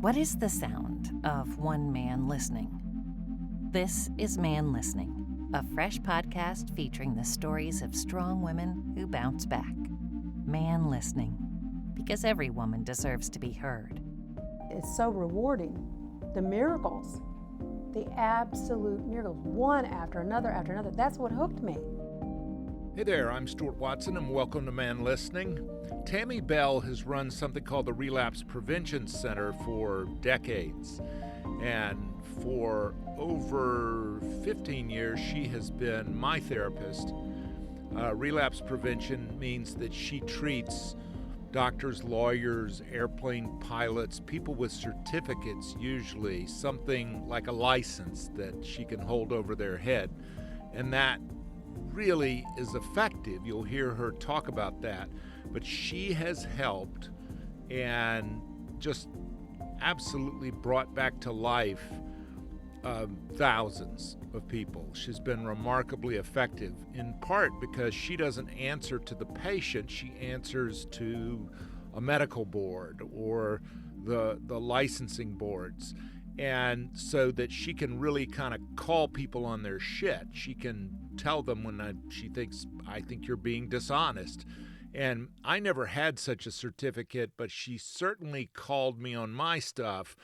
What is the sound of one man listening? This is Man Listening, a fresh podcast featuring the stories of strong women who bounce back. Man Listening, because every woman deserves to be heard. It's so rewarding. The miracles, the absolute miracles, one after another, that's what hooked me. Hey there, I'm Stuart Watson, and welcome to Man Listening. Tammy Bell has run something called the Relapse Prevention Center for decades, and for over 15 years she has been my therapist. Relapse prevention means that she treats doctors, lawyers, airplane pilots, people with certificates, usually something like a license that she can hold over their head, and that really is effective. You'll hear her talk about that. But she has helped and just absolutely brought back to life thousands of people. She's been remarkably effective, in part because she doesn't answer to the patient, she answers to a medical board or the licensing boards. And so that she can really kind of call people on their shit. She can tell them when she thinks, I think you're being dishonest. And I never had such a certificate, but she certainly called me on my stuff.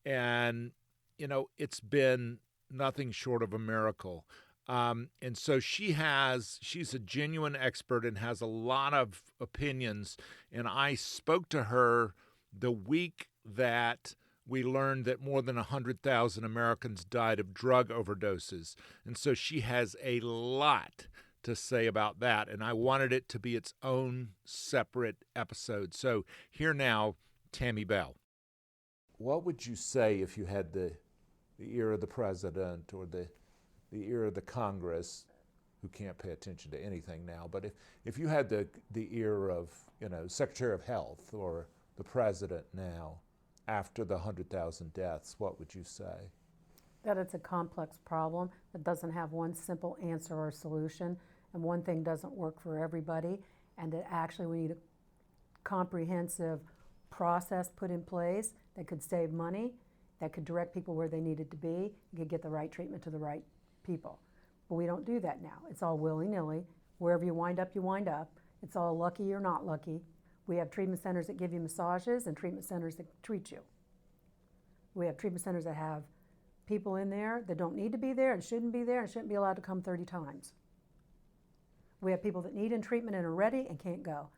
And, you know, it's been nothing short of a miracle. And so she's a genuine expert and has a lot of opinions. And I spoke to her the week that we learned that more than 100,000 Americans died of drug overdoses. And so she has a lot to say about that, and I wanted it to be its own separate episode. So here now, Tammy Bell. What would you say if you had the ear of the president or the ear of the Congress, who can't pay attention to anything now, but if you had the ear of, Secretary of Health or the president now, after the 100,000 deaths, what would you say? That it's a complex problem that doesn't have one simple answer or solution, and one thing doesn't work for everybody, and that actually we need a comprehensive process put in place that could save money, that could direct people where they needed to be, and could get the right treatment to the right people. But we don't do that now. It's all willy-nilly. Wherever you wind up, you wind up. It's all lucky or not lucky. We have treatment centers that give you massages and treatment centers that treat you. We have treatment centers that have people in there that don't need to be there and shouldn't be there and shouldn't be allowed to come 30 times. We have people that need treatment and are ready and can't go.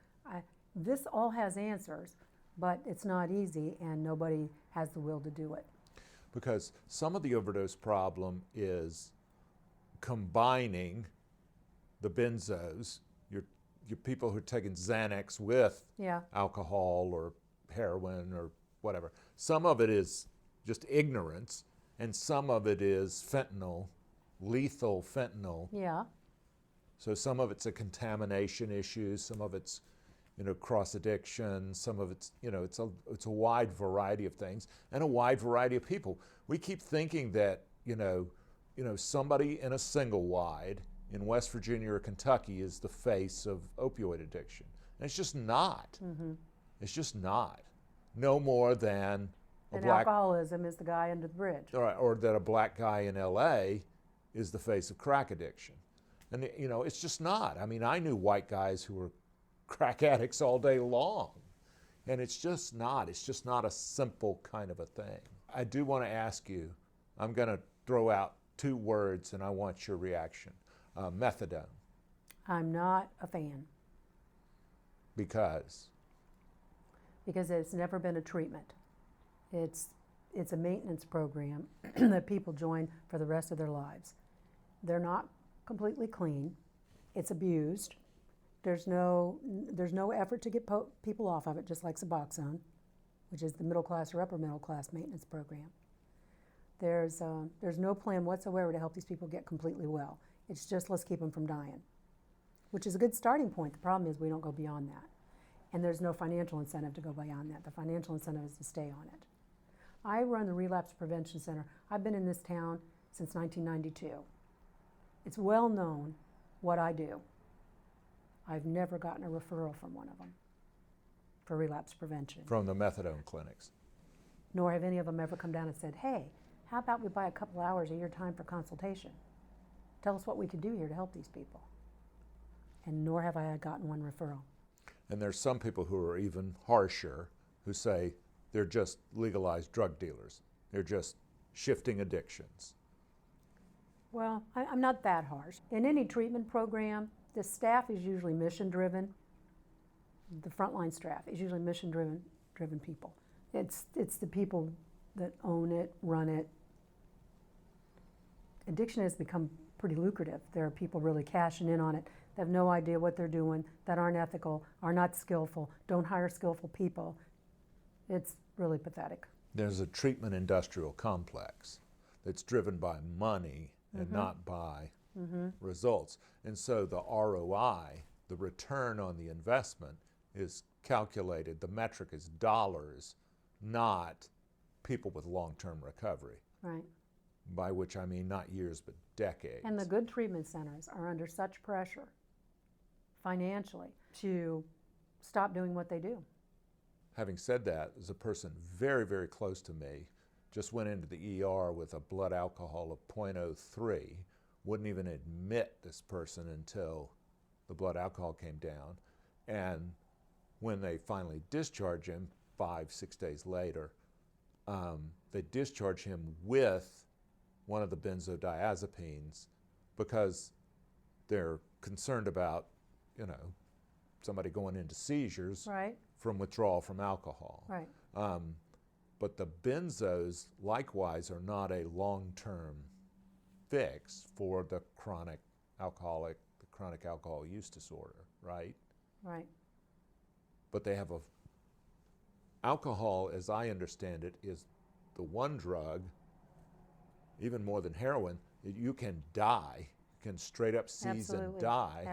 This all has answers, but it's not easy and nobody has the will to do it. Because some of the overdose problem is combining the benzos, your people who are taking Xanax with alcohol or heroin or whatever. Some of it is just ignorance, and some of it is fentanyl, lethal fentanyl. Yeah. So some of it's a contamination issue, some of it's, cross addiction, some of it's, it's a wide variety of things and a wide variety of people. We keep thinking that, somebody in a single wide in West Virginia or Kentucky is the face of opioid addiction. And it's just not. Mm-hmm. It's just not. No more than alcoholism is the guy under the bridge. Or that a black guy in LA is the face of crack addiction. And, it's just not. I mean, I knew white guys who were crack addicts all day long. And it's just not. It's just not a simple kind of a thing. I do want to ask you, I'm going to throw out two words and I want your reaction. Methadone. I'm not a fan. Because? Because it's never been a treatment. It's a maintenance program that people join for the rest of their lives. They're not completely clean. It's abused. There's no effort to get people off of it, just like Suboxone, which is the middle class or upper middle class maintenance program. There's no plan whatsoever to help these people get completely well. It's just let's keep them from dying, which is a good starting point. The problem is we don't go beyond that. And there's no financial incentive to go beyond that. The financial incentive is to stay on it. I run the Relapse Prevention Center. I've been in this town since 1992. It's well known what I do. I've never gotten a referral from one of them for relapse prevention. From the methadone clinics? nor have any of them ever come down and said, hey, how about we buy a couple hours of your time for consultation? Tell us what we can do here to help these people. And nor have I gotten one referral. And there's some people who are even harsher, who say they're just legalized drug dealers. They're just shifting addictions. Well, I'm not that harsh. In any treatment program, the staff is usually mission-driven. The frontline staff is usually mission-driven people. It's the people that own it, run it. Addiction has become pretty lucrative. There are people really cashing in on it. They have no idea what they're doing, that aren't ethical, are not skillful, don't hire skillful people. It's really pathetic. There's a treatment industrial complex that's driven by money and not by results. And so the ROI, the return on the investment, is calculated. The metric is dollars, not people with long-term recovery. Right. By which I mean not years, but decades. And the good treatment centers are under such pressure financially to stop doing what they do. Having said that, there's a person very, very close to me, just went into the ER with a blood alcohol of 0.03, wouldn't even admit this person until the blood alcohol came down. And when they finally discharge him, 5-6 days later, they discharge him with one of the benzodiazepines because they're concerned about, somebody going into seizures from withdrawal from alcohol. Right. But the benzos, likewise, are not a long-term fix for the chronic alcohol use disorder, right? Right. But they have alcohol, as I understand it, is the one drug, even more than heroin, that you can die, you can straight up seize and die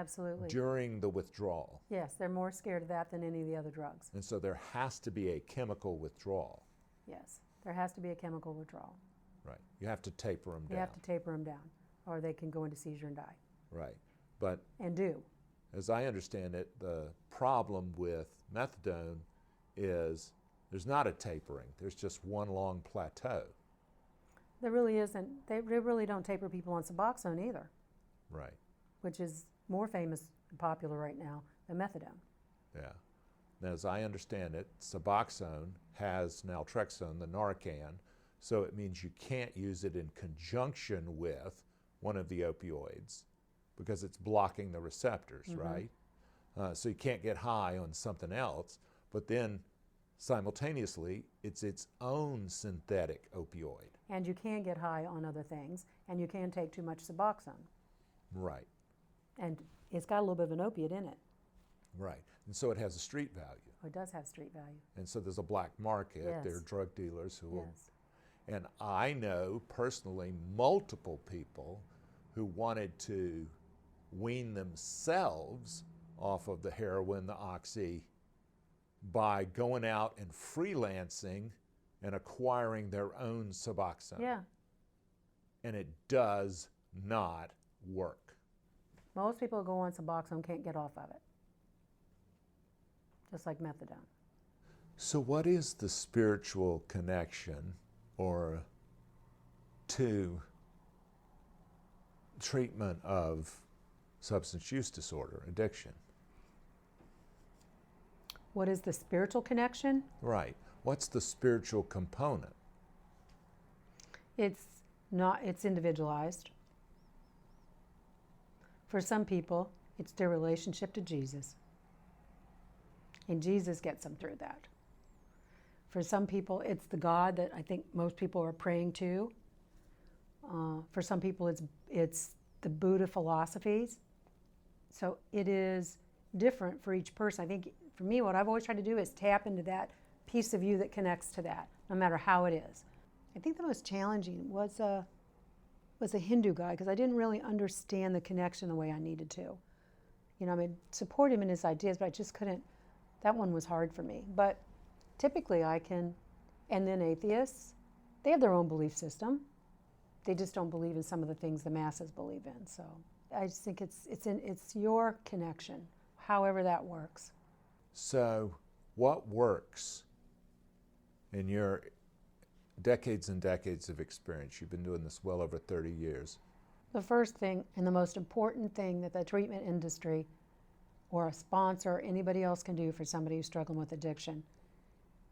during the withdrawal. Yes, they're more scared of that than any of the other drugs. And so there has to be a chemical withdrawal. Yes, there has to be a chemical withdrawal. Right. You have to taper them down. You have to taper them down, or they can go into seizure and die. Right. But and do. As I understand it, the problem with methadone is there's not a tapering. There's just one long plateau. There really isn't. They really don't taper people on Suboxone either. Right. Which is more famous and popular right now than methadone. Yeah. Now, as I understand it, Suboxone has naltrexone, the Narcan, so it means you can't use it in conjunction with one of the opioids because it's blocking the receptors, right? So you can't get high on something else, but then simultaneously, it's its own synthetic opioid. And you can get high on other things, and you can take too much Suboxone. Right. And it's got a little bit of an opiate in it. Right. And so it has a street value. Oh, it does have street value. And so there's a black market. Yes. There are drug dealers who will. Yes. And I know personally multiple people who wanted to wean themselves off of the heroin, the oxy, by going out and freelancing and acquiring their own Suboxone. Yeah. And it does not work. Most people who go on Suboxone can't get off of it. Just like methadone. So what is the spiritual connection or to treatment of substance use disorder, addiction? What is the spiritual connection? Right. What's the spiritual component? It's individualized. For some people, it's their relationship to Jesus. And Jesus gets them through that. For some people, it's the God that I think most people are praying to. For some people, it's the Buddha philosophies. So it is different for each person. I think for me, what I've always tried to do is tap into that piece of you that connects to that, no matter how it is. I think the most challenging was a Hindu guy, because I didn't really understand the connection the way I needed to. I mean, support him in his ideas, but I just couldn't. That one was hard for me. But typically I can, and then atheists, they have their own belief system. They just don't believe in some of the things the masses believe in. So I just think it's your connection, however that works. So what works in your decades and decades of experience. You've been doing this well over 30 years. The first thing and the most important thing that the treatment industry or a sponsor or anybody else can do for somebody who's struggling with addiction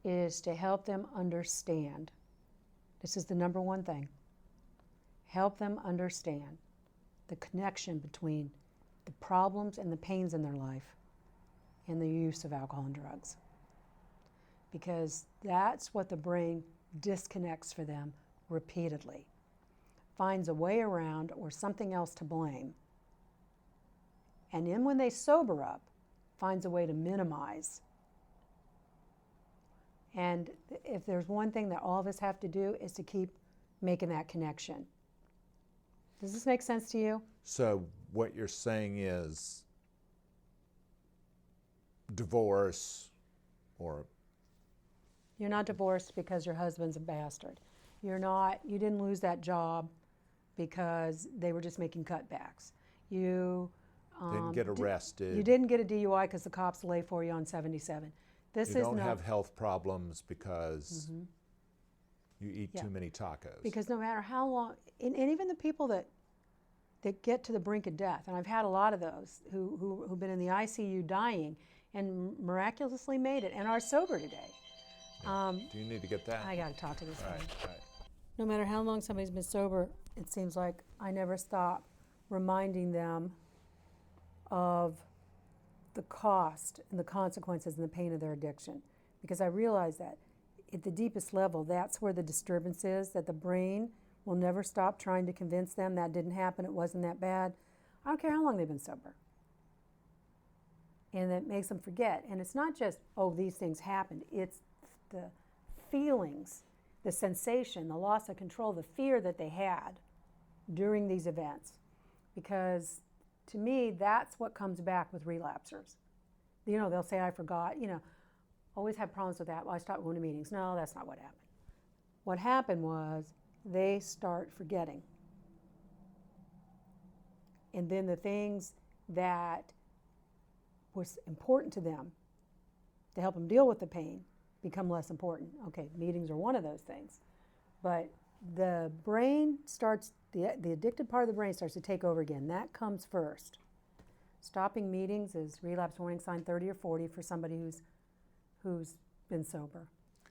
is to help them understand. This is the number one thing. Help them understand the connection between the problems and the pains in their life and the use of alcohol and drugs. Because that's what the brain disconnects for them repeatedly. Finds a way around or something else to blame. And then when they sober up, finds a way to minimize. And if there's one thing that all of us have to do is to keep making that connection. Does this make sense to you? So what you're saying is divorce or... You're not divorced because your husband's a bastard. You didn't lose that job because they were just making cutbacks. You didn't get arrested. You didn't get a DUI because the cops lay for you on 77. You don't have health problems because you eat too many tacos. Because no matter how long, and even the people that get to the brink of death, and I've had a lot of those who've been in the ICU dying and miraculously made it and are sober today. Do you need to get that? I got to talk to this guy. Right. No matter how long somebody's been sober, it seems like I never stop reminding them of the cost and the consequences and the pain of their addiction. Because I realize that at the deepest level, that's where the disturbance is, that the brain will never stop trying to convince them that didn't happen, it wasn't that bad. I don't care how long they've been sober. And it makes them forget. And it's not just, oh, these things happened. It's the feelings, the sensation, the loss of control, the fear that they had during these events. Because to me, that's what comes back with relapsers. You know, they'll say, I forgot, always had problems with that. Well, I stopped going to meetings. No, that's not what happened. What happened was they start forgetting. And then the things that was important to them to help them deal with the pain become less important. Okay, meetings are one of those things. But the brain starts, the addicted part of the brain starts to take over again. That comes first. Stopping meetings is relapse warning sign 30 or 40 for somebody who's been sober.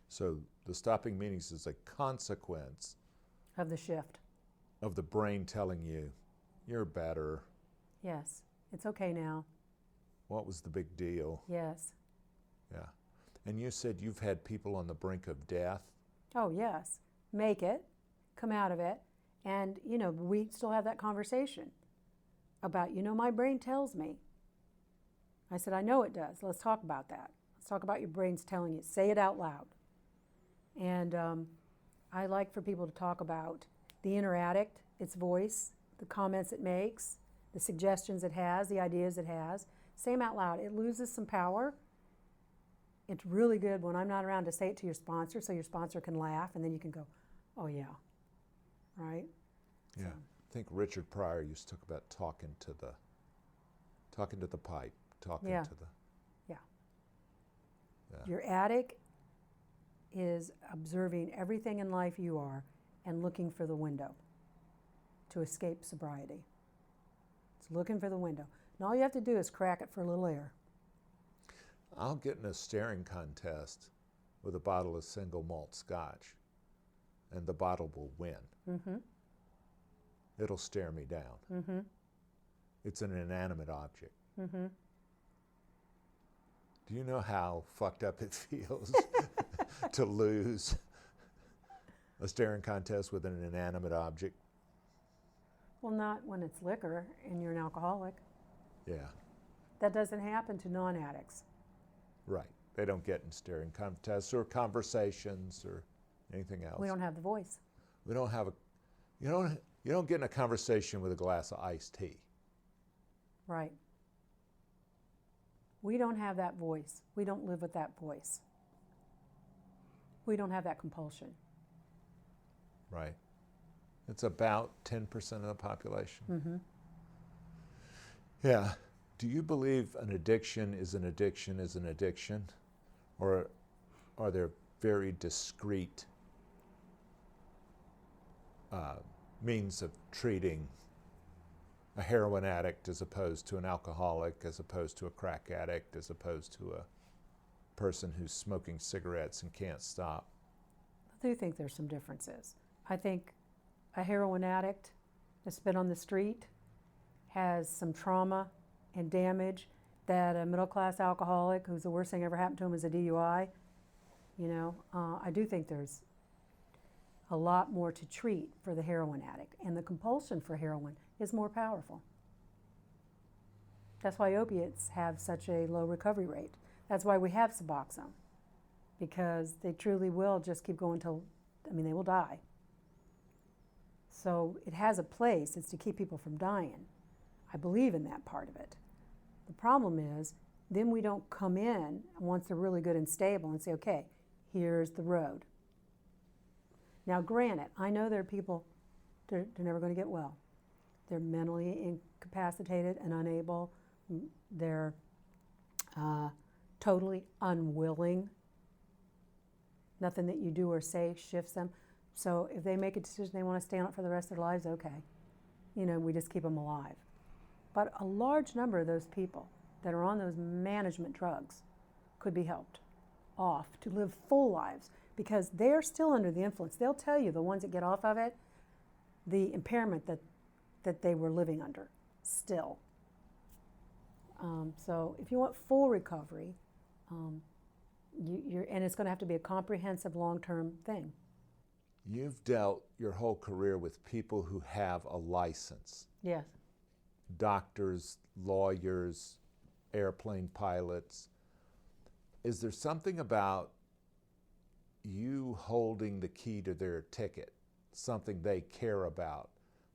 So the stopping meetings is a consequence of the shift. Of the brain telling you, you're better. Yes, it's okay now. What was the big deal? Yes. Yeah. And you said you've had people on the brink of death? Oh, yes. Make it, come out of it, and, we still have that conversation about, my brain tells me. I said, I know it does. Let's talk about that. Let's talk about your brain's telling you. Say it out loud. And I like for people to talk about the inner addict, its voice, the comments it makes, the suggestions it has, the ideas it has. Say them out loud. It loses some power. It's really good when I'm not around to say it to your sponsor so your sponsor can laugh and then you can go, oh yeah, right? Yeah, I think Richard Pryor used to talk about talking to the pipe, talking to the... Yeah. Your addict is observing everything in life you are and looking for the window to escape sobriety. It's looking for the window. And all you have to do is crack it for a little air. I'll get in a staring contest with a bottle of single malt scotch, and the bottle will win. Mm-hmm. It'll stare me down. Mm-hmm. It's an inanimate object. Mm-hmm. Do you know how fucked up it feels to lose a staring contest with an inanimate object? Well, not when it's liquor and you're an alcoholic. Yeah. That doesn't happen to non-addicts. Right. They don't get in staring contests or conversations or anything else. We don't have the voice. We don't have you don't get in a conversation with a glass of iced tea. Right. We don't have that voice. We don't live with that voice. We don't have that compulsion. Right. It's about 10% of the population. Mm-hmm. Yeah. Do you believe an addiction is an addiction is an addiction? Or are there very discrete means of treating a heroin addict as opposed to an alcoholic, as opposed to a crack addict, as opposed to a person who's smoking cigarettes and can't stop? I do think there's some differences. I think a heroin addict that's been on the street has some trauma and damage that a middle-class alcoholic, who's the worst thing ever happened to him is a DUI, I do think there's a lot more to treat for the heroin addict, and the compulsion for heroin is more powerful. That's why opiates have such a low recovery rate. That's why we have Suboxone, because they truly will just keep going till, they will die. So it has a place. It's to keep people from dying. I believe in that part of it. The problem is, then we don't come in once they're really good and stable and say, okay, here's the road. Now granted, I know there are people, they're never going to get well. They're mentally incapacitated and unable. They're totally unwilling. Nothing that you do or say shifts them. So if they make a decision they want to stay on it for the rest of their lives, okay. We just keep them alive. But a large number of those people that are on those management drugs could be helped off to live full lives, because they're still under the influence. They'll tell you, the ones that get off of it, the impairment that they were living under still. So if you want full recovery, and it's going to have to be a comprehensive long-term thing. You've dealt your whole career with people who have a license. Yes. Doctors, lawyers, airplane pilots. Is there something about you holding the key to their ticket, something they care about,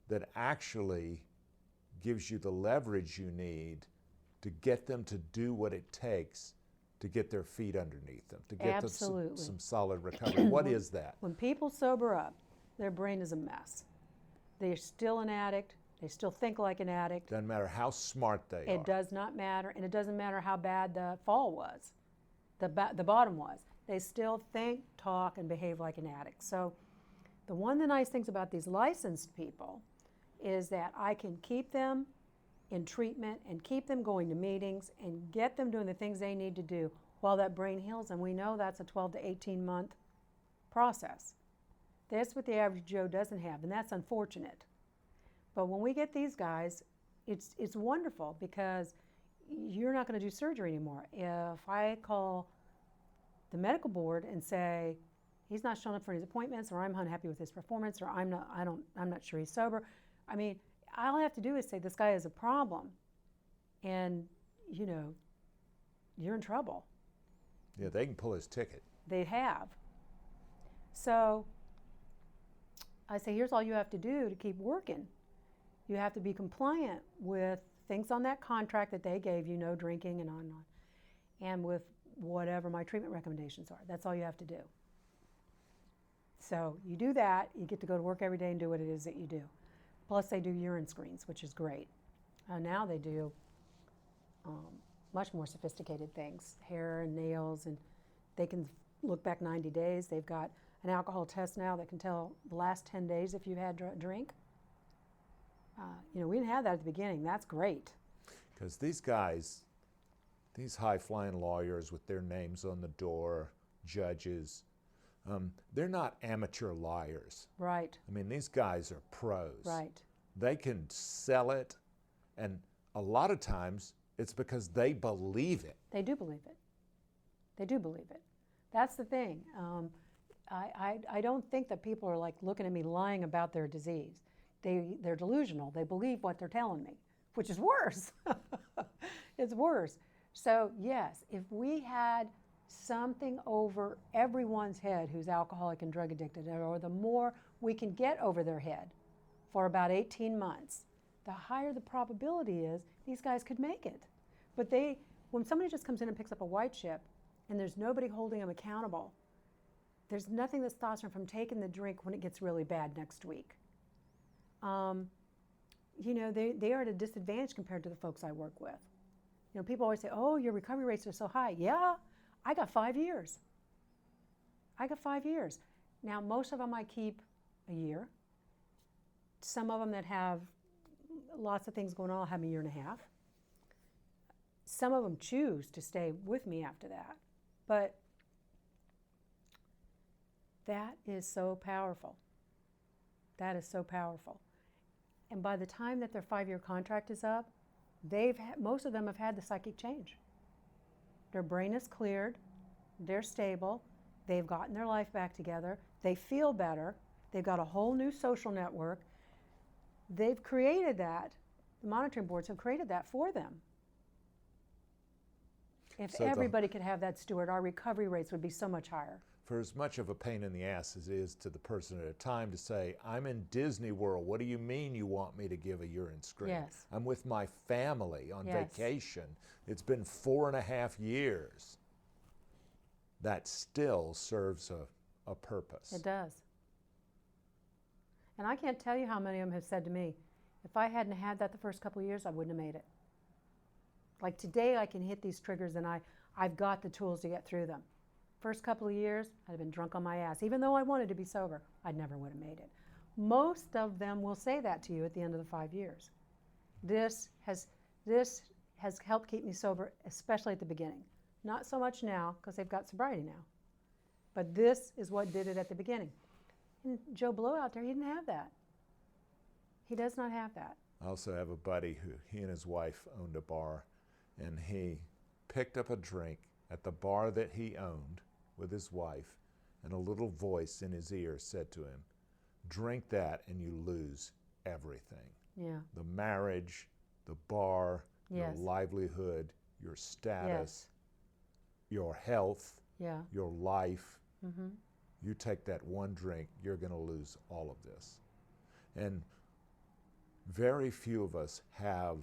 that actually gives you the leverage you need to get them to do what it takes to get their feet underneath them, to get them some solid recovery? What is that? When people sober up, their brain is a mess. They're still an addict. They still think like an addict. Doesn't matter how smart they are. It does not matter, and it doesn't matter how bad the fall was, the bottom was. They still think, talk, and behave like an addict. So one of the nice things about these licensed people is that I can keep them in treatment and keep them going to meetings and get them doing the things they need to do while that brain heals, and we know that's a 12 to 18 month process. That's what the average Joe doesn't have, and that's unfortunate. But when we get these guys, it's wonderful, because you're not going to do surgery anymore. If I call the medical board and say he's not showing up for his appointments, or I'm unhappy with his performance, or I'm not sure he's sober, all I have to do is say this guy has a problem, and you're in trouble. Yeah, they can pull his ticket. They have. So I say, here's all you have to do to keep working. You have to be compliant with things on that contract that they gave you, no drinking and on and on, and with whatever my treatment recommendations are. That's all you have to do. So you do that, you get to go to work every day and do what it is that you do. Plus they do urine screens, which is great. Now they do much more sophisticated things, hair and nails, and they can look back 90 days. They've got an alcohol test now that can tell the last 10 days if you've had a drink. We didn't have that at the beginning. That's great. Because these guys, these high-flying lawyers with their names on the door, judges, they're not amateur liars. Right. These guys are pros. Right. They can sell it, and a lot of times it's because they believe it. They do believe it. They do believe it. That's the thing. I don't think that people are like looking at me lying about their disease. They're delusional. They believe what they're telling me, which is worse. It's worse. So yes, if we had something over everyone's head who's alcoholic and drug addicted, or the more we can get over their head for about 18 months, the higher the probability is these guys could make it. But when somebody just comes in and picks up a white chip and there's nobody holding them accountable, there's nothing that stops them from taking the drink when it gets really bad next week. They are at a disadvantage compared to the folks I work with. People always say, oh, your recovery rates are so high. Yeah, I got 5 years. Now, most of them I keep a year, Some of them that have lots of things going on have a year and a half. Some of them choose to stay with me after that. But that is so powerful. That is so powerful. And by the time that their 5-year contract is up, most of them have had the psychic change. Their brain is cleared, they're stable, they've gotten their life back together, they feel better, they've got a whole new social network. They've created that, the monitoring boards have created that for them. If everybody could have that, Stuart, our recovery rates would be so much higher. For as much of a pain in the ass as it is to the person at a time to say, I'm in Disney World, what do you mean you want me to give a urine screen? Yes. I'm with my family on vacation. It's been 4.5 years. That still serves a purpose. It does. And I can't tell you how many of them have said to me, if I hadn't had that the first couple of years, I wouldn't have made it. Like today I can hit these triggers and I've got the tools to get through them. First couple of years, I'd have been drunk on my ass. Even though I wanted to be sober, I never would have made it. Most of them will say that to you at the end of the 5 years. This has helped keep me sober, especially at the beginning. Not so much now, because they've got sobriety now. But this is what did it at the beginning. And Joe Blow out there, he didn't have that. He does not have that. I also have a buddy who, he and his wife owned a bar, and he picked up a drink at the bar that he owned with his wife, and a little voice in his ear said to him, drink that and you lose everything. Yeah. The marriage, the bar, your livelihood, your status, your health, your life. Mm-hmm. You take that one drink, you're going to lose all of this. And very few of us have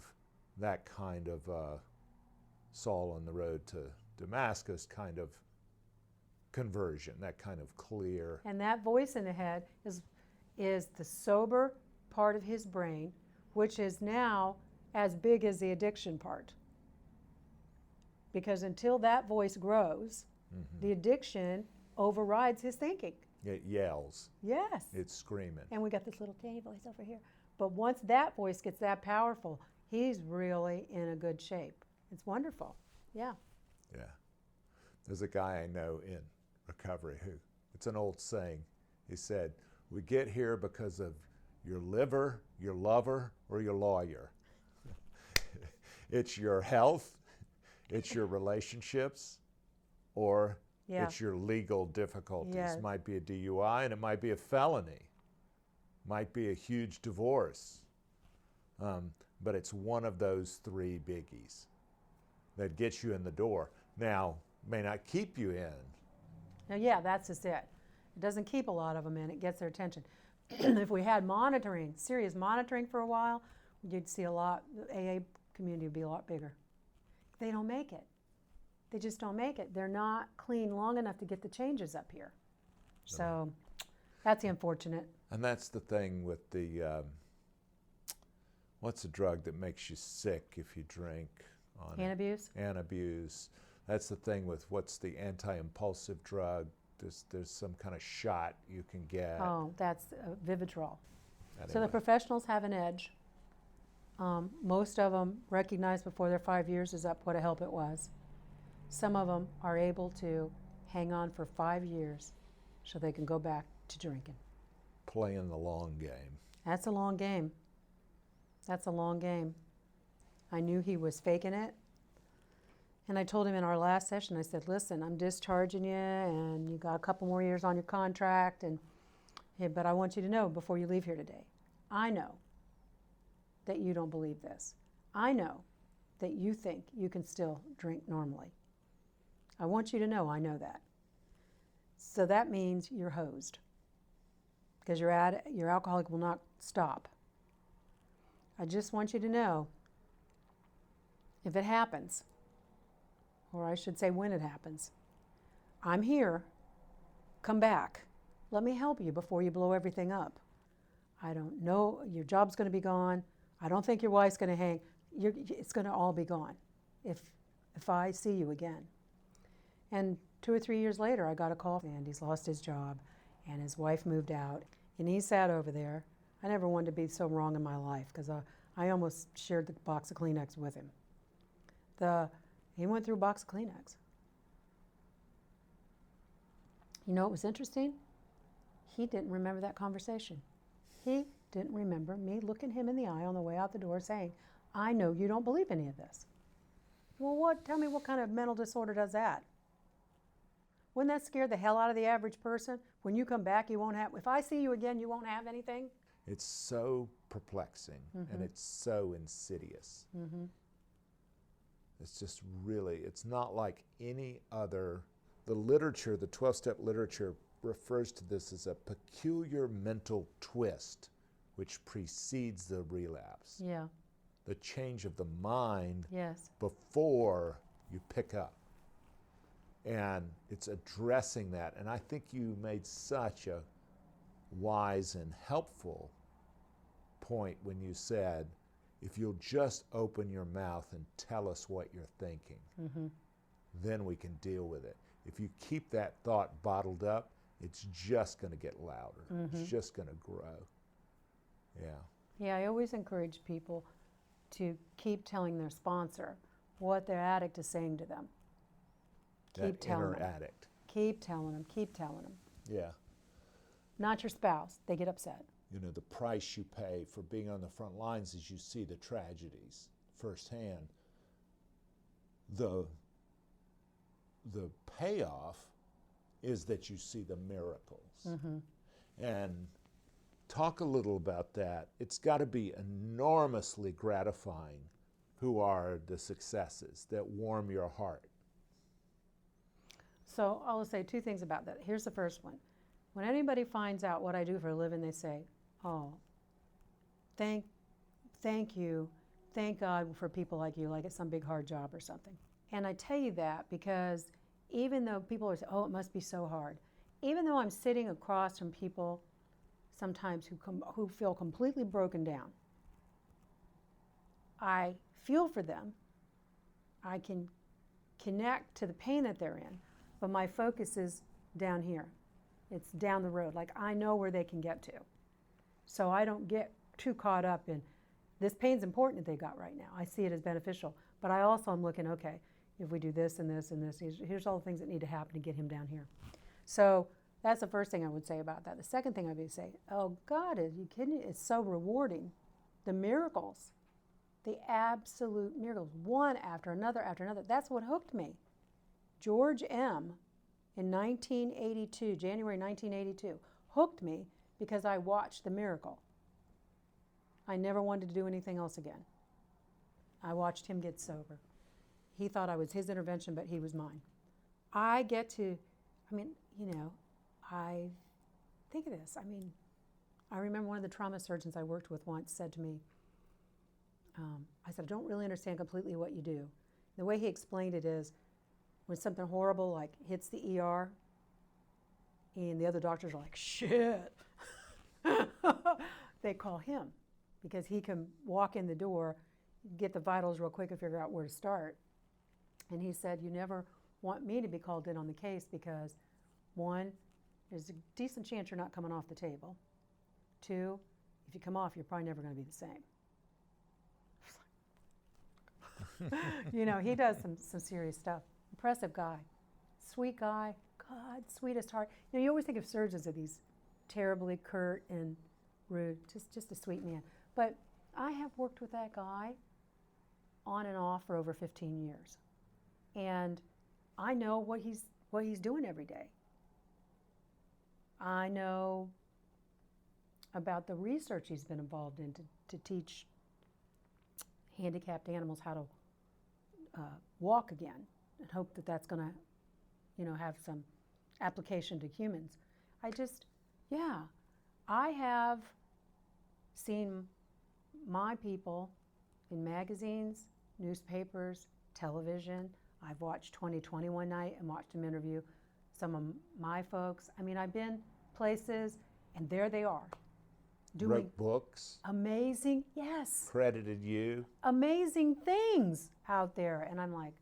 that kind of Saul on the road to Damascus kind of conversion, that kind of clear. And that voice in the head is the sober part of his brain, which is now as big as the addiction part. Because until that voice grows, the addiction overrides his thinking. It yells. Yes. It's screaming. And we got this little tiny voice over here. But once that voice gets that powerful, he's really in a good shape. It's wonderful. Yeah. Yeah. There's a guy I know in recovery who, it's an old saying, he said, we get here because of your liver, your lover, or your lawyer. It's your health, it's your relationships, or it's your legal difficulties. It might be a DUI and it might be a felony. Might be a huge divorce. But it's one of those 3 biggies that gets you in the door. Now, may not keep you in. Now, that's just it. It doesn't keep a lot of them in. It gets their attention. If we had monitoring, serious monitoring for a while, you'd see a lot, the AA community would be a lot bigger. They don't make it. They just don't make it. They're not clean long enough to get the changes up here. So that's the unfortunate. And that's the thing with the, what's a drug that makes you sick if you drink? Antabuse? Antabuse. That's the thing with what's the anti-impulsive drug. There's some kind of shot you can get. Oh, that's Withdrawal. Anyway. So the professionals have an edge. Most of them recognize before their 5 years is up what a help it was. Some of them are able to hang on for 5 years so they can go back to drinking. Playing the long game. That's a long game. That's a long game. I knew he was faking it. And I told him in our last session, I said, listen, I'm discharging you and you got a couple more years on your contract, but I want you to know before you leave here today, I know that you don't believe this. I know that you think you can still drink normally. I want you to know I know that. So that means you're hosed because your alcoholic will not stop. I just want you to know if it happens, or I should say when it happens, I'm here, come back. Let me help you before you blow everything up. I don't know, your job's going to be gone. I don't think your wife's going to hang. It's going to all be gone if I see you again. And 2 or 3 years later, I got a call, and he's lost his job, and his wife moved out, and he sat over there I never wanted to be so wrong in my life because I almost shared the box of Kleenex with him. He went through a box of Kleenex. You know what was interesting? He didn't remember that conversation. He didn't remember me looking him in the eye on the way out the door saying, I know you don't believe any of this. Well, tell me what kind of mental disorder does that? Wouldn't that scare the hell out of the average person? When you come back, you won't have, if I see you again, you won't have anything? It's so perplexing and it's so insidious. It's just really, it's not like any other, the literature, the 12-step literature refers to this as a peculiar mental twist which precedes the relapse. Yeah. The change of the mind Yes. before you pick up. And it's addressing that. And I think you made such a wise and helpful point when you said, if you'll just open your mouth and tell us what you're thinking, then we can deal with it. If you keep that thought bottled up, it's just going to get louder. It's just going to grow. Yeah. Yeah, I always encourage people to keep telling their sponsor what their addict is saying to them. Keep telling them. Addict. Keep telling them. Keep telling them. Yeah. Not your spouse. They get upset. You know, the price you pay for being on the front lines is you see the tragedies firsthand. The payoff is that you see the miracles. And talk a little about that. It's got to be enormously gratifying. Who are the successes that warm your heart? So I'll say two things about that. Here's the first one. When anybody finds out what I do for a living, they say, oh, thank you, thank God for people like you, like it's some big hard job or something. And I tell you that because even though people are saying, oh, it must be so hard, even though I'm sitting across from people sometimes who feel completely broken down, I feel for them. I can connect to the pain that they're in, but my focus is down here. It's down the road. Like I know where they can get to. So I don't get too caught up in this pain's important that they got right now. I see it as beneficial. But I also am looking, okay, if we do this and this and this, here's all the things that need to happen to get him down here. So that's the first thing I would say about that. The second thing I would say, oh God, are you kidding me? It's so rewarding. The miracles, the absolute miracles, one after another after another. That's what hooked me. George M. in 1982, January 1982, hooked me because I watched the miracle. I never wanted to do anything else again. I watched him get sober. He thought I was his intervention, but he was mine. I get to, I think of this. I remember one of the trauma surgeons I worked with once said to me, I said, I don't really understand completely what you do. The way he explained it is, when something horrible like hits the ER and the other doctors are like, shit, they call him because he can walk in the door, get the vitals real quick and figure out where to start. And he said, you never want me to be called in on the case because, one, there's a decent chance you're not coming off the table. Two, if you come off, you're probably never going to be the same. He does some serious stuff. Impressive guy, sweet guy, God, sweetest heart. You always think of surgeons as these terribly curt and rude, just a sweet man. But I have worked with that guy on and off for over 15 years. And I know what he's doing every day. I know about the research he's been involved in to teach handicapped animals how to walk again, and hope that that's going to, have some application to humans. I have seen my people in magazines, newspapers, television. I've watched 2020 one night and watched them interview some of my folks. I've been places, and there they are. Doing wrote books. Amazing, yes. Credited you. Amazing things out there. And I'm like,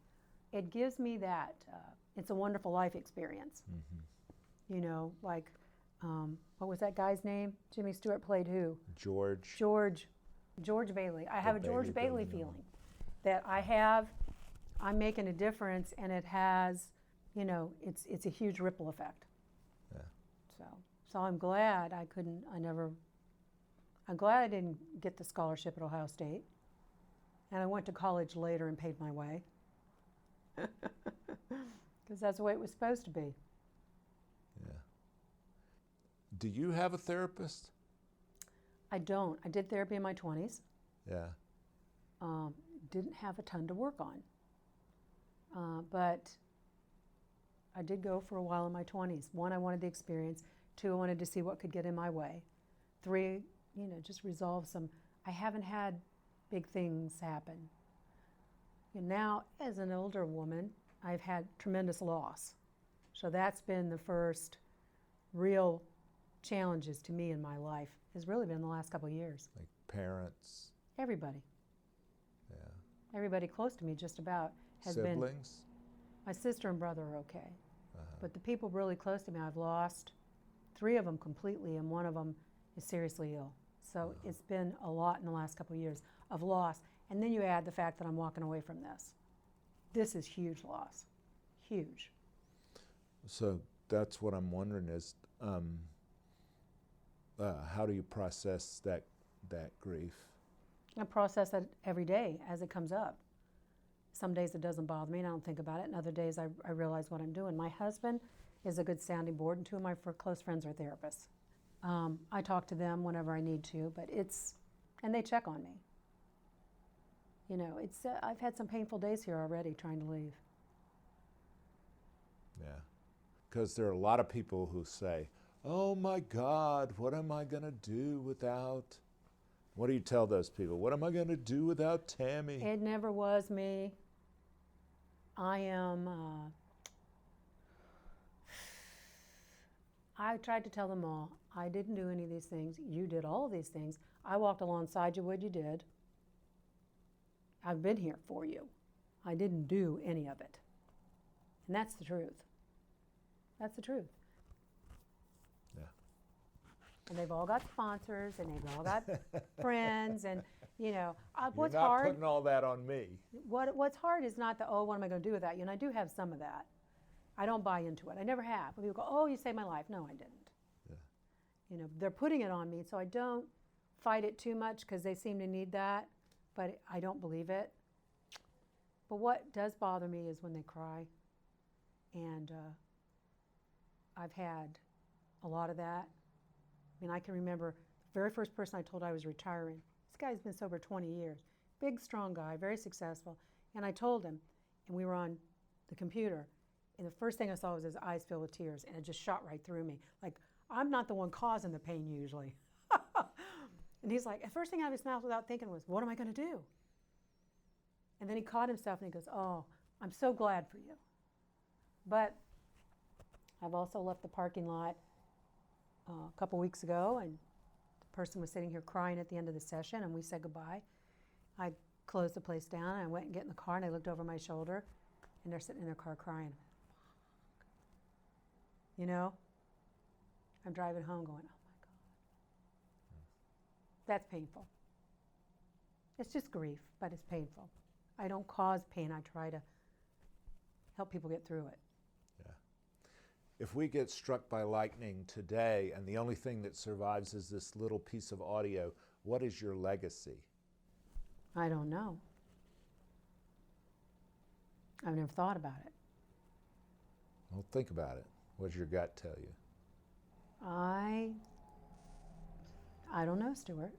it gives me that, it's a wonderful life experience. what was that guy's name? Jimmy Stewart played who? George. George Bailey. I have a George Bailey feeling that I'm making a difference, and it has, it's a huge ripple effect. Yeah. So I'm glad I'm glad I didn't get the scholarship at Ohio State, and I went to college later and paid my way, because that's the way it was supposed to be. Yeah. Do you have a therapist? I don't. I did therapy in my 20s. Yeah. Didn't have a ton to work on. But I did go for a while in my 20s. 1, I wanted the experience. 2, I wanted to see what could get in my way. 3, just resolve some. I haven't had big things happen. And now, as an older woman, I've had tremendous loss. So that's been the first real challenges to me in my life, has really been the last couple of years. Like parents? Everybody. Yeah. Everybody close to me just about has been. Siblings? My sister and brother are okay. But the people really close to me, I've lost 3 of them completely, and 1 of them is seriously ill. So it's been a lot in the last couple of years of loss. And then you add the fact that I'm walking away from this. This is huge loss. Huge. So that's what I'm wondering is, how do you process that grief? I process it every day as it comes up. Some days it doesn't bother me and I don't think about it, and other days I realize what I'm doing. My husband is a good sounding board, and 2 of my close friends are therapists. I talk to them whenever I need to, but and they check on me. I've had some painful days here already trying to leave. Yeah. Because there are a lot of people who say, oh my God, what am I going to do without? What do you tell those people? What am I going to do without Tammy? It never was me. I tried to tell them all, I didn't do any of these things. You did all of these things. I walked alongside you what you did. I've been here for you. I didn't do any of it. And that's the truth. That's the truth. Yeah. And they've all got sponsors, and they've all got friends, and what's You're not hard. putting all that on me. What's hard is not what am I going to do without you? And I do have some of that. I don't buy into it. I never have. When people go, oh, you saved my life. No, I didn't. Yeah. They're putting it on me, so I don't fight it too much because they seem to need that, but I don't believe it. But what does bother me is when they cry, and I've had a lot of that. I mean, I can remember the very first person I told I was retiring. This guy's been sober 20 years. Big, strong guy, very successful. And I told him, and we were on the computer, and the first thing I saw was his eyes filled with tears, and it just shot right through me. Like, I'm not the one causing the pain usually. And he's like, the first thing out of his mouth without thinking was, what am I going to do? And then he caught himself and he goes, oh, I'm so glad for you. But I've also left the parking lot a couple weeks ago, and the person was sitting here crying at the end of the session, and we said goodbye. I closed the place down, and I went and get in the car, and I looked over my shoulder, and they're sitting in their car crying. I'm driving home going, oh my God. That's painful. It's just grief, but it's painful. I don't cause pain. I try to help people get through it. Yeah. If we get struck by lightning today and the only thing that survives is this little piece of audio, what is your legacy? I don't know. I've never thought about it. Well, think about it. What does your gut tell you? I don't know, Stuart.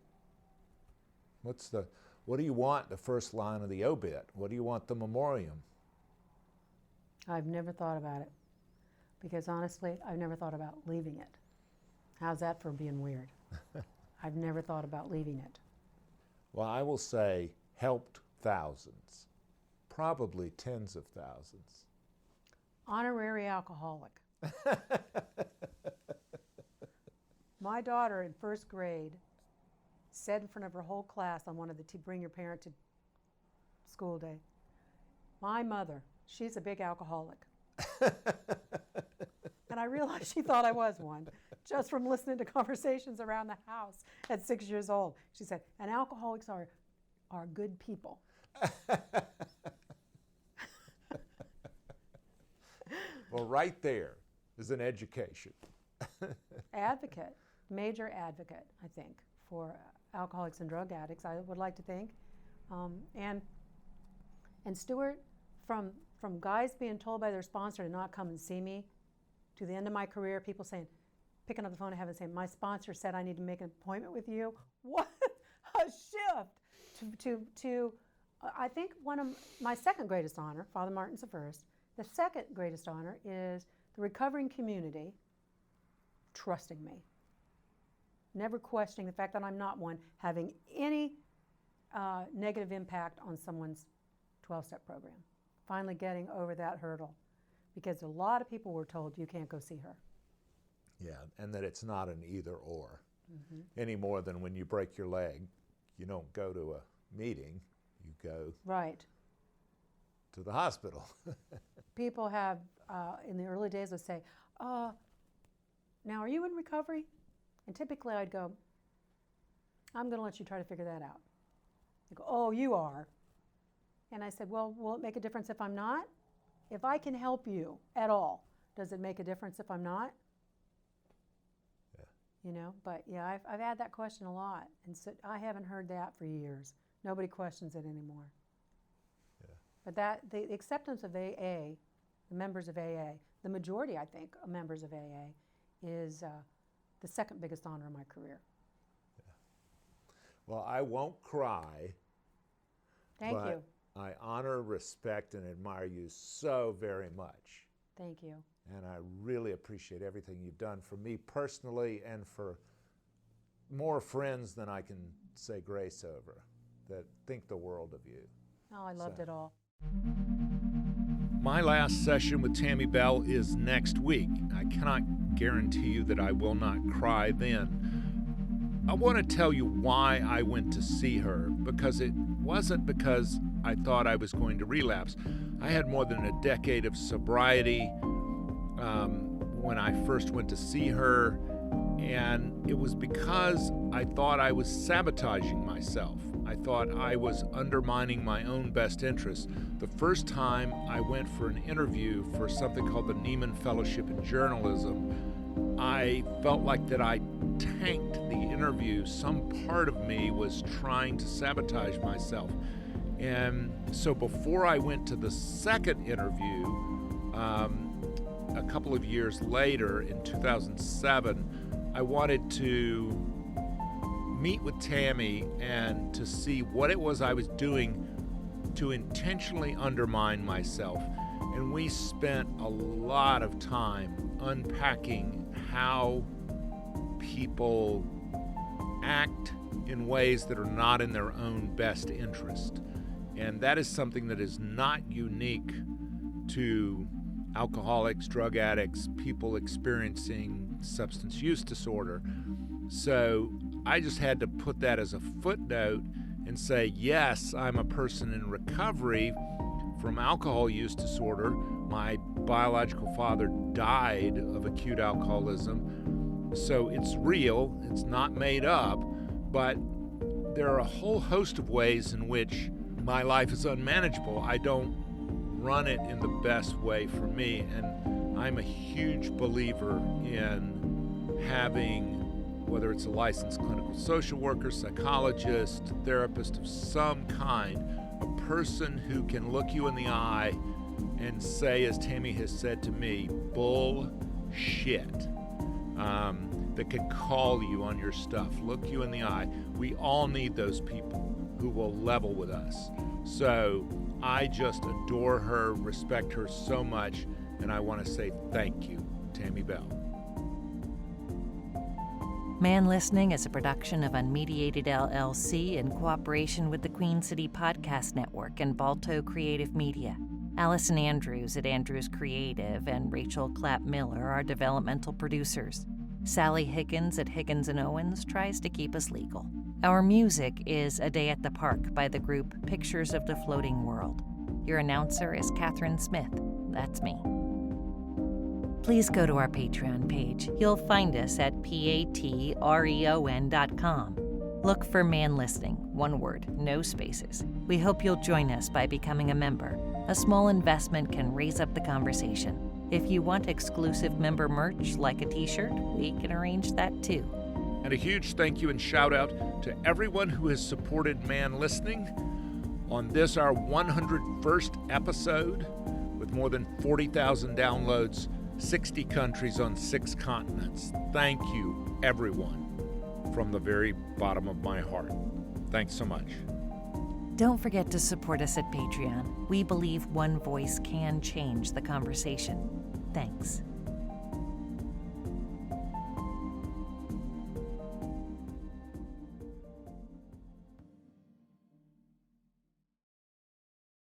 What do you want the first line of the obit? What do you want the memoriam? I've never thought about it. Because honestly, I've never thought about leaving it. How's that for being weird? I've never thought about leaving it. Well, I will say helped thousands, probably tens of thousands. Honorary alcoholic. My daughter in first grade said in front of her whole class on one of the bring your parent to school day, my mother, she's a big alcoholic. And I realized she thought I was one. just from listening to conversations around the house at 6 years old. She said, and alcoholics are good people. Well, right there is an education. Advocate, major advocate, I think, for alcoholics and drug addicts, I would like to think. And Stuart, from guys being told by their sponsor to not come and see me, to the end of my career, people saying, picking up the phone and having saying, my sponsor said I need to make an appointment with you. What a shift! To I think one of my second greatest honor, Father Martin's the first, the second greatest honor is the recovering community trusting me, never questioning the fact that I'm not one having any negative impact on someone's 12-step program. Finally getting over that hurdle, because a lot of people were told you can't go see her. Yeah, and that it's not an either or, any more than when you break your leg, you don't go to a meeting, you go right to the hospital. People have, in the early days, would say, now are you in recovery? And typically I'd go, I'm going to let you try to figure that out. They go, oh, you are. And I said, well, will it make a difference if I'm not? If I can help you at all, does it make a difference if I'm not? Yeah. You know, but yeah, I've had that question a lot. And so I haven't heard that for years. Nobody questions it anymore. Yeah. But the acceptance of AA, the members of AA, the majority, I think, of members of AA, is the second biggest honor of my career. Yeah. Well, I won't cry. Thank you. I honor, respect, and admire you so very much. Thank you. And I really appreciate everything you've done for me personally and for more friends than I can say grace over that think the world of you. Oh, I loved it all. My last session with Tammy Bell is next week. I cannot guarantee you that I will not cry then. I want to tell you why I went to see her, because it wasn't because I thought I was going to relapse. I had more than a decade of sobriety when I first went to see her, and it was because I thought I was sabotaging myself. I thought I was undermining my own best interests. The first time I went for an interview for something called the Neiman Fellowship in Journalism, I felt like that I tanked the interview. Some part of me was trying to sabotage myself. And so before I went to the second interview, a couple of years later in 2007, I wanted to meet with Tammy and to see what it was I was doing to intentionally undermine myself. And we spent a lot of time unpacking how people act in ways that are not in their own best interest. And that is something that is not unique to alcoholics, drug addicts, people experiencing substance use disorder. So I just had to put that as a footnote and say, yes, I'm a person in recovery from alcohol use disorder. My biological father died of acute alcoholism. So it's real, it's not made up, but there are a whole host of ways in which my life is unmanageable. I don't run it in the best way for me, and I'm a huge believer in having, whether it's a licensed clinical social worker, psychologist, therapist of some kind, a person who can look you in the eye and say, as Tammy has said to me, bullshit. That can call you on your stuff, look you in the eye. We all need those people who will level with us. So I just adore her, respect her so much, and I want to say thank you, Tammy Bell. Man Listening is a production of Unmediated LLC in cooperation with the Queen City Podcast Network and Balto Creative Media. Allison Andrews at Andrews Creative and Rachel Clapp-Miller are developmental producers. Sally Higgins at Higgins & Owens tries to keep us legal. Our music is A Day at the Park by the group Pictures of the Floating World. Your announcer is Catherine Smith. That's me. please go to our Patreon page. You'll find us at patreon.com. Look for Man Listening, one word, no spaces. We hope you'll join us by becoming a member. A small investment can raise up the conversation. If you want exclusive member merch like a t-shirt, we can arrange that too. And a huge thank you and shout out to everyone who has supported Man Listening on this, our 101st episode, with more than 40,000 downloads, 60 countries on 6 continents. Thank you, everyone, from the very bottom of my heart. Thanks so much. Don't forget to support us at Patreon. We believe one voice can change the conversation. Thanks.